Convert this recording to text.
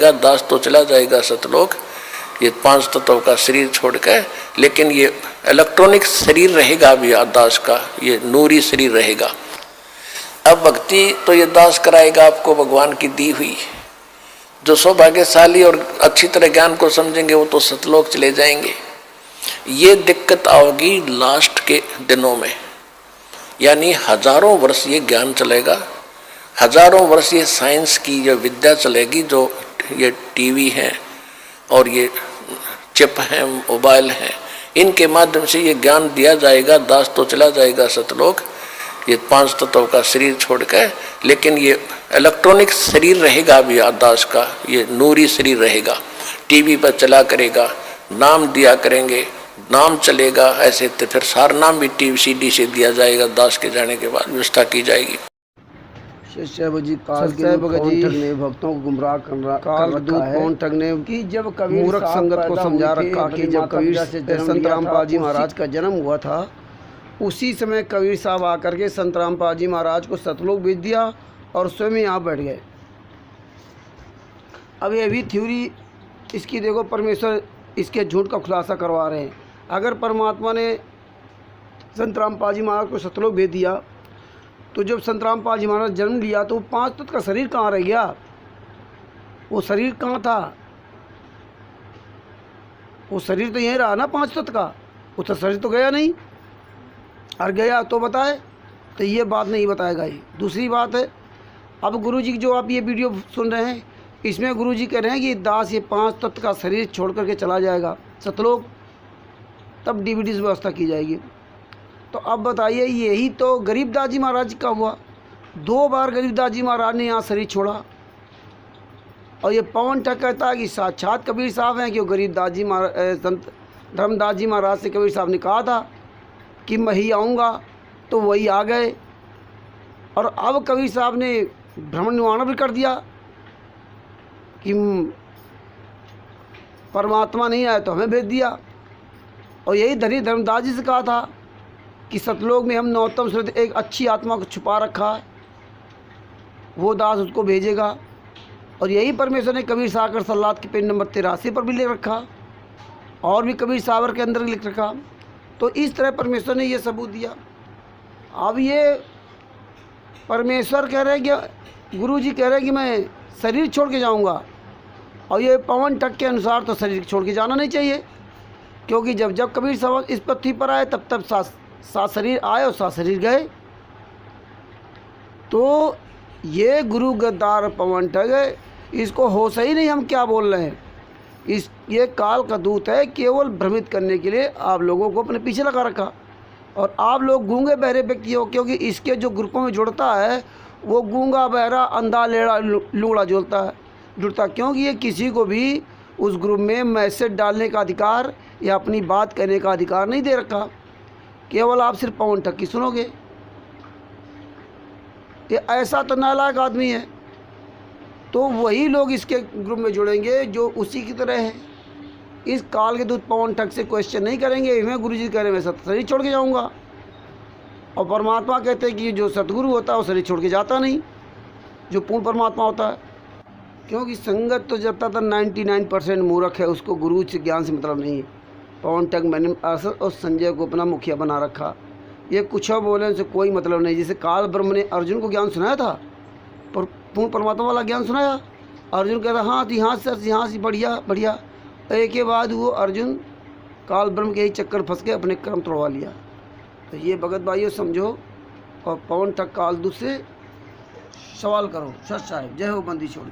जाएगा, दास तो चला जाएगा सतलोक, ये 5 तत्वों का शरीर छोड़ के, लेकिन ये इलेक्ट्रॉनिक शरीर रहेगा भी दास का, ये नूरी शरीर रहेगा। अब भक्ति तो ये दास कराएगा आपको भगवान की दी हुई। जो सौभाग्यशाली और अच्छी तरह ज्ञान को समझेंगे वो तो सतलोक चले जाएंगे। ये दिक्कत आओगी लास्ट के दिनों में, यानी हजारों वर्ष ये ज्ञान चलेगा, हजारों वर्ष ये साइंस की ये विद्या चलेगी, जो ये टीवी है और ये चिप है, मोबाइल है, इनके माध्यम से ये ज्ञान दिया जाएगा। दास तो चला जाएगा सतलोक, ये 5 तत्वों का शरीर छोड़ के, लेकिन ये इलेक्ट्रॉनिक शरीर रहेगा भी दास का, ये नूरी शरीर रहेगा। टीवी पर चला करेगा, नाम दिया करेंगे, नाम चलेगा। ऐसे तो फिर सारा नाम भी टीवी सीडी से दिया जाएगा। दास के जाने के बाद व्यवस्था की जाएगी। ने भक्तों को गुमराह कर कि जब कबीर मूर्ख संगत को समझा रखा कि जब कबीर संत रामपाल जी महाराज का जन्म हुआ था, उसी समय कबीर साहब आकर के संत रामपाल जी महाराज को सतलोक भेज दिया और स्वयं यहाँ बैठ गए। अब ये भी थ्योरी इसकी देखो, परमेश्वर इसके झूठ का खुलासा करवा रहे हैं। अगर परमात्मा ने संत रामपाल जी महाराज को सतलोक भेज दिया, तो जब संत रामपाल जी महाराज जन्म लिया तो 5 तत्व का शरीर कहाँ रह गया? वो शरीर कहाँ था? वो शरीर तो यहीं रहा ना 5 तत्व का, वो तो शरीर तो गया नहीं। और गया तो बताए, तो ये बात नहीं बताएगा। ये दूसरी बात है, अब गुरुजी की जो आप ये वीडियो सुन रहे हैं, इसमें गुरुजी कह रहे हैं कि दास ये 5 तत्व का शरीर छोड़ करके चला जाएगा सतलोक, तब डीवीडी की व्यवस्था की जाएगी। तो अब बताइए, यही तो गरीबदास जी महाराज का हुआ। 2 बार गरीबदास जी महाराज ने यहाँ शरीर छोड़ा, और ये पवन ठग कहता है कि साक्षात कबीर साहब हैं, कि वो गरीबदास जी महाराज संत धर्मदास जी महाराज से कबीर साहब ने कहा था कि मैं ही आऊँगा, तो वही आ गए। और अब कबीर साहब ने भ्रमण निवारण भी कर दिया कि परमात्मा नहीं आए तो हमें भेज दिया। और यही धनी धर्मदास जी से कहा था कि सतलोक में हम नौतम सूरत एक अच्छी आत्मा को छुपा रखा है, वो दास उसको भेजेगा। और यही परमेश्वर ने कबीर सागर सल्लात के पेज नंबर 83 पर भी लिख रखा, और भी कबीर सागर के अंदर लिख रखा। तो इस तरह परमेश्वर ने ये सबूत दिया। अब ये परमेश्वर कह रहे हैं कि गुरु जी कह रहे हैं कि मैं शरीर छोड़ के जाऊंगा, और ये पवन ठग के अनुसार तो शरीर छोड़ के जाना नहीं चाहिए, क्योंकि जब जब कबीर साहब इस पृथ्वी पर आए तब तब 7 शरीर आए और 7 शरीर गए। तो ये गुरु गद्दार पवन ठग है, इसको होश ही नहीं हम क्या बोल रहे हैं। ये काल का दूत है, केवल भ्रमित करने के लिए आप लोगों को अपने पीछे लगा रखा। और आप लोग गूंगे बहरे व्यक्ति हो, क्योंकि इसके जो ग्रुपों में जुड़ता है वो गूंगा बहरा अंधा लेड़ा लूड़ा जुड़ता, क्योंकि ये किसी को भी उस ग्रुप में मैसेज डालने का अधिकार या अपनी बात कहने का अधिकार नहीं दे रखा। केवल आप सिर्फ पवन ठग की सुनोगे। ये ऐसा तो नालायक आदमी है, तो वही लोग इसके ग्रुप में जुड़ेंगे जो उसी की तरह है। इस काल के दूत पवन ठग से क्वेश्चन नहीं करेंगे। मैं गुरुजी कह रहे मैं शरीर छोड़ के जाऊंगा, और परमात्मा कहते हैं कि जो सतगुरु होता है वो शरीर छोड़ के जाता नहीं, जो पूर्ण परमात्मा होता है। क्योंकि संगत तो जब तक 99% मूर्ख है, उसको गुरु से ज्ञान से मतलब नहीं है। पवन ठग मैंने असद और संजय को अपना मुखिया बना रखा। ये कुछ बोले उनसे कोई मतलब नहीं। जैसे काल ब्रह्म ने अर्जुन को ज्ञान सुनाया था, पर पूर्ण परमात्मा वाला ज्ञान सुनाया। अर्जुन कहता हाँ यहाँ से बढ़िया बढ़िया, एक के बाद वो अर्जुन काल ब्रह्म के ही चक्कर फंस के अपने कर्म तोड़वा लिया। तो ये भगत भाइयों समझो, और पवन ठग काल दूत से सवाल करो। सच साहिब, जय हो बंदी छोड़।